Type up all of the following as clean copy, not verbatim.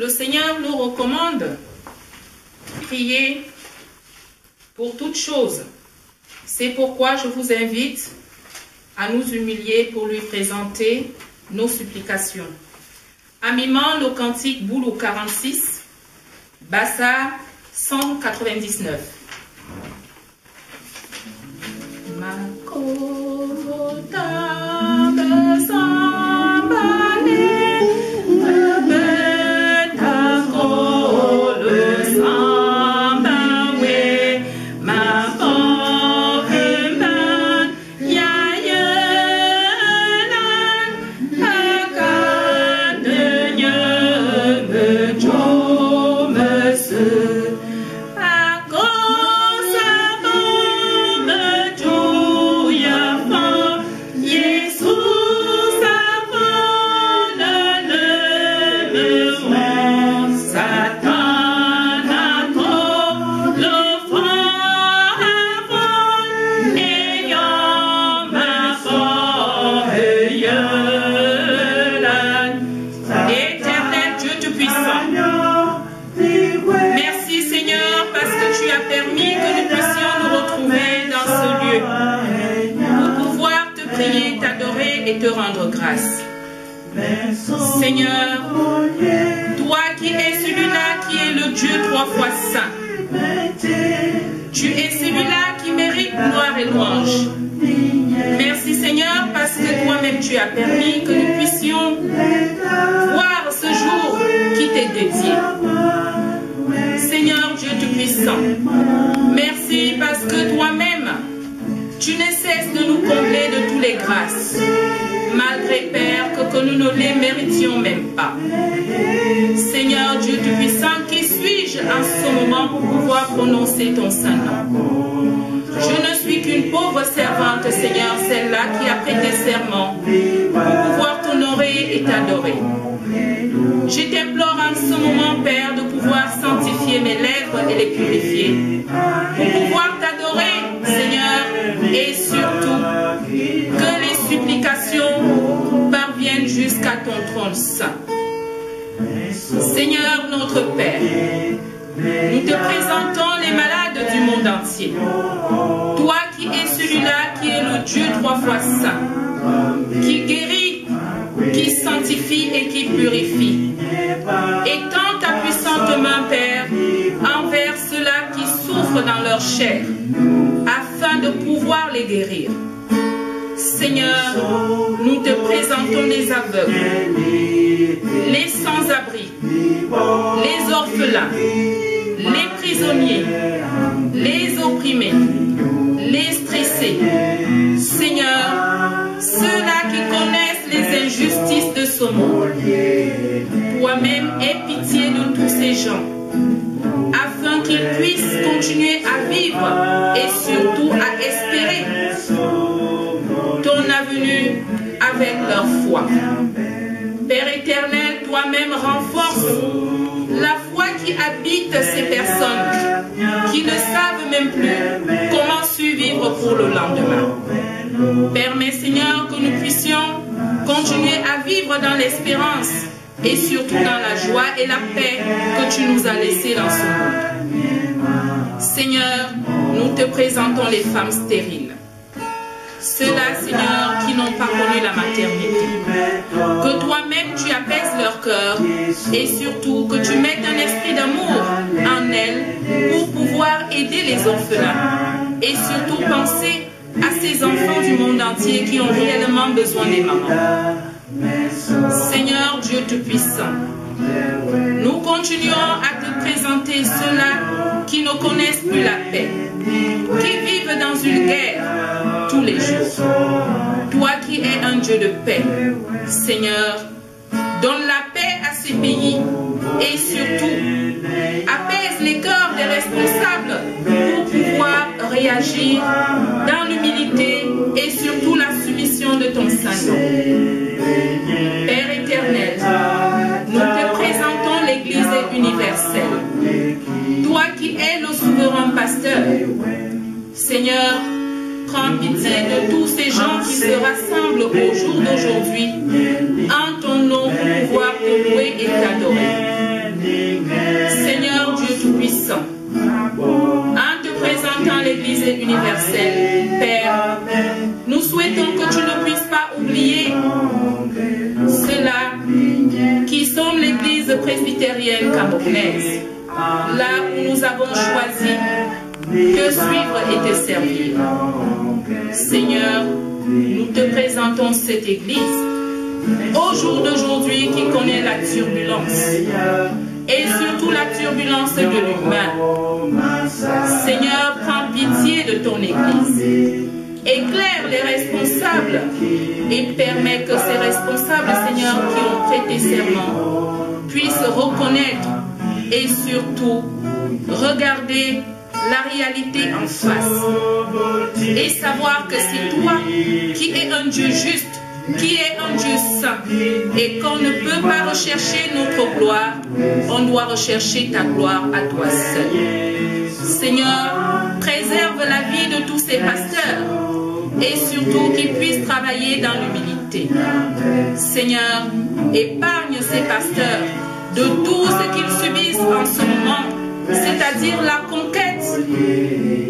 Le Seigneur nous recommande prier pour toutes choses. C'est pourquoi je vous invite à nous humilier pour lui présenter nos supplications. Amimant le cantique Boulou 46, Bassa 199. Et te rendre grâce. Seigneur, toi qui es celui-là qui est le Dieu 3 fois saint, tu es celui-là qui mérite gloire et louange. Merci Seigneur parce que toi-même tu as permis que nous puissions voir ce jour qui t'est dédié. Seigneur Dieu Tout-Puissant, merci parce que toi-même tu ne cesses de nous combler de toutes les grâces, malgré, Père, que nous ne les méritions même pas. Seigneur Dieu Tout-Puissant, qui suis-je en ce moment pour pouvoir prononcer ton saint nom? Je ne suis qu'une pauvre servante, Seigneur, celle-là qui a prêté serment pour pouvoir t'honorer et t'adorer. Je t'implore en ce moment, Père, de pouvoir sanctifier mes lèvres et les purifier, pour pouvoir t'adorer, Seigneur, et surtout que les supplications parviennent jusqu'à ton trône saint. Seigneur notre Père, nous te présentons les malades du monde entier. Toi qui es celui-là qui est le Dieu 3 fois saint, qui guérit, qui sanctifie et qui purifie. Étends ta puissante main, Père, envers ceux-là qui souffrent dans leur chair, afin de pouvoir les guérir. Seigneur, nous te présentons les aveugles, les sans-abri, les orphelins, les prisonniers, les opprimés, les stressés. Seigneur, ceux-là qui connaissent les injustices de ce monde, toi-même aie pitié de tous ces gens, afin qu'ils puissent continuer à vivre et surtout à espérer ton avenue avec leur foi. Père éternel, toi-même renforce la foi qui habite ces personnes qui ne savent même plus comment survivre pour le lendemain. Permets, Seigneur, que nous puissions continuer à vivre dans l'espérance et surtout dans la joie et la paix que tu nous as laissées dans ce monde. Seigneur, nous te présentons les femmes stériles. Ceux-là, Seigneur, qui n'ont pas connu la maternité. Que toi-même tu apaises leur cœur et surtout que tu mettes un esprit d'amour en elles pour pouvoir aider les orphelins et surtout penser à ces enfants du monde entier qui ont réellement besoin des mamans. Seigneur Dieu Tout-Puissant, nous continuons à te présenter ceux-là qui ne connaissent plus la paix, qui vivent dans une guerre tous les jours. Toi qui es un Dieu de paix, Seigneur, donne la paix à ces pays et surtout apaise les cœurs des responsables pour pouvoir réagir dans l'humilité et surtout la soumission de ton Saint-Nom. Père éternel, nous te présentons l'Église universelle. Toi qui es le souverain pasteur, Seigneur, prends pitié de tous ces gens qui se rassemblent au jour d'aujourd'hui en ton nom pour pouvoir te louer et t'adorer. Tout-Puissant, en te présentant l'Église universelle, Père, nous souhaitons que tu ne puisses pas oublier ceux-là qui sont l'Église presbytérienne camerounaise, là où nous avons choisi de suivre et de servir. Seigneur, nous te présentons cette Église au jour d'aujourd'hui qui connaît la turbulence et surtout la turbulence de l'humain. Seigneur, prends pitié de ton Église. Éclaire les responsables et permets que ces responsables, Seigneur, qui ont prêté serment, puissent reconnaître et surtout regarder la réalité en face et savoir que c'est toi qui es un Dieu juste, qui est un Dieu saint, et qu'on ne peut pas rechercher notre gloire, on doit rechercher ta gloire à toi seul. Seigneur, préserve la vie de tous ces pasteurs et surtout qu'ils puissent travailler dans l'humilité. Seigneur, épargne ces pasteurs de tout ce qu'ils subissent en ce moment, c'est-à-dire la conquête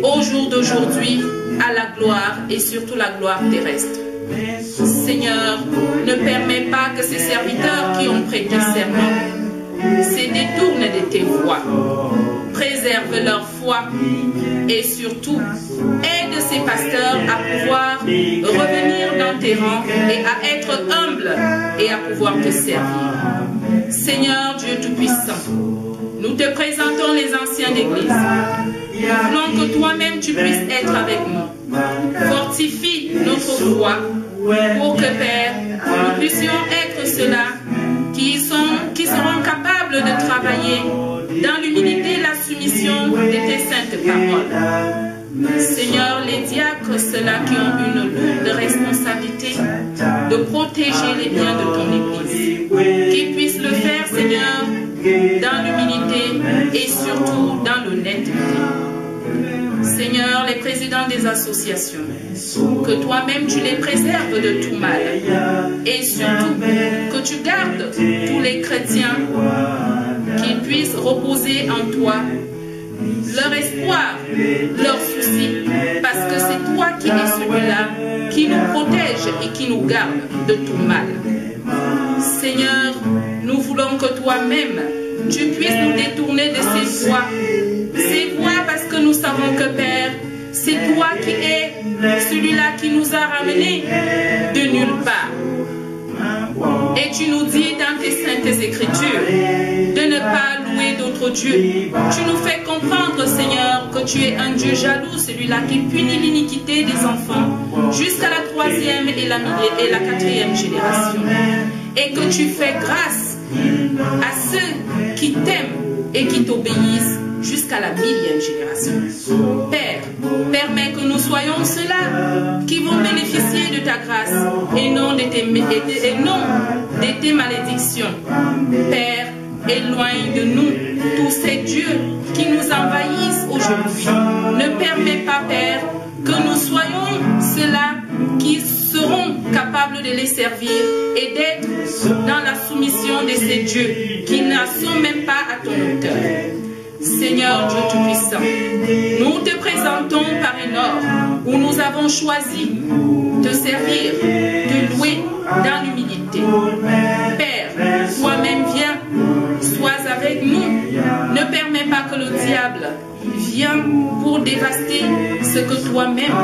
au jour d'aujourd'hui à la gloire et surtout la gloire terrestre. Seigneur, ne permets pas que ces serviteurs qui ont prêté serment se détournent de tes voies. Préserve leur foi et surtout aide ces pasteurs à pouvoir revenir dans tes rangs et à être humbles et à pouvoir te servir. Seigneur Dieu Tout-Puissant, nous te présentons les anciens d'église. Nous voulons que toi-même tu puisses être avec nous. Fortifie notre foi pour que, Père, nous puissions être ceux-là qui seront capables de travailler dans l'humilité et la soumission de tes saintes paroles. Seigneur, les diacres, ceux-là qui ont une lourde responsabilité de protéger les biens de ton Église, qu'ils puissent le faire, Seigneur, dans l'humilité et surtout dans l'honnêteté. Seigneur, les présidents des associations, que toi-même tu les préserves de tout mal et surtout que tu gardes tous les chrétiens qu'ils puissent reposer en toi leur espoir, leur souci, parce que c'est toi qui es celui-là qui nous protège et qui nous garde de tout mal. Seigneur, nous voulons que toi-même tu puisses nous détourner de ces voies parce que nous savons que, Père, c'est toi qui es celui-là qui nous a ramenés de nulle part. Et tu nous dis dans tes saintes écritures de ne pas louer d'autres dieux. Tu nous fais comprendre, Seigneur, que tu es un Dieu jaloux, celui-là qui punit l'iniquité des enfants jusqu'à la 3e et la 4e génération. Et que tu fais grâce à ceux qui t'aiment et qui t'obéissent jusqu'à la 1000e génération. Père, permets que nous soyons ceux-là qui vont bénéficier de ta grâce et non de tes malédictions. Père, éloigne de nous tous ces dieux qui nous envahissent aujourd'hui. Ne permets pas, Père, que nous soyons ceux-là qui seront capables de les servir et d'être dans la soumission de ces dieux qui ne sont même pas à ton hauteur. Seigneur Dieu Tout-Puissant, nous te présentons Paris-Nord où nous avons choisi de servir, de louer dans l'humilité. Père, toi-même viens, sois avec nous. Ne permets pas que le diable vienne pour dévaster ce que toi-même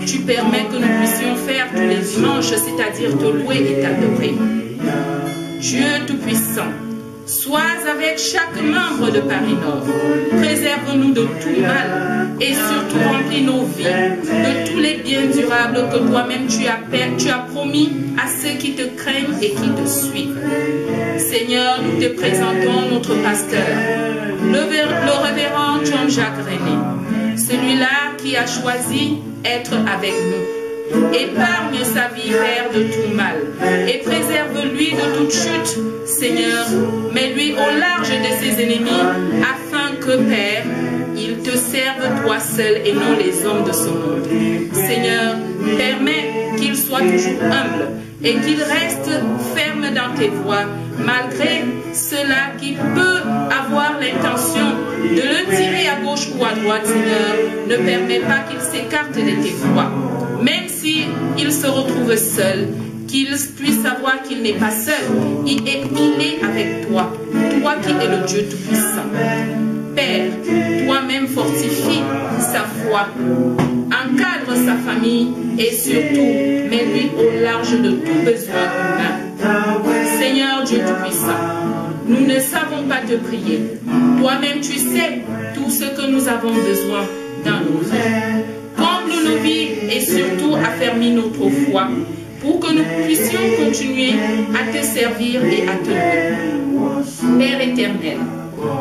tu permets que nous puissions faire tous les dimanches, c'est-à-dire te louer et t'adorer. Dieu Tout-Puissant, sois avec chaque membre de Paris-Nord. Préserve-nous de tout mal et surtout remplis nos vies de tous les biens durables que toi-même tu as promis à ceux qui te craignent et qui te suivent. Seigneur, nous te présentons notre pasteur, le révérend John-Jacques René, celui-là qui a choisi d'être avec nous. Épargne sa vie, Père, de tout mal et préserve-lui de toute chute, Seigneur. Mets-lui au large de ses ennemis afin que, Père, il te serve toi seul et non les hommes de ce monde. Seigneur, permets qu'il soit toujours humble et qu'il reste ferme dans tes voies, malgré cela qui peut avoir l'intention de le tirer à ou à droite, Seigneur, ne permet pas qu'il s'écarte de tes voies. Même s'il se retrouve seul, qu'il puisse savoir qu'il n'est pas seul. Il est avec toi, toi qui es le Dieu Tout-Puissant. Père, toi-même fortifie sa foi, encadre sa famille et surtout, mets-lui au large de tout besoin humain. Seigneur Dieu Tout-Puissant, nous ne savons pas te prier. Toi-même, tu sais tout ce que nous avons besoin dans nos vies. Comble nos vies et surtout affermis notre foi pour que nous puissions continuer à te servir et à te louer. Père éternel,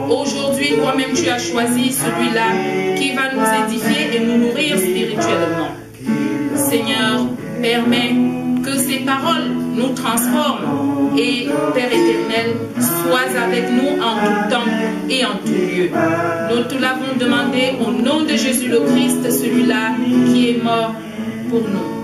aujourd'hui, toi-même, tu as choisi celui-là qui va nous édifier et nous nourrir spirituellement. Seigneur, permets que ces paroles nous transforment et, Père éternel, sois avec nous en tout temps et en tout lieu. Nous te l'avons demandé au nom de Jésus le Christ, celui-là qui est mort pour nous.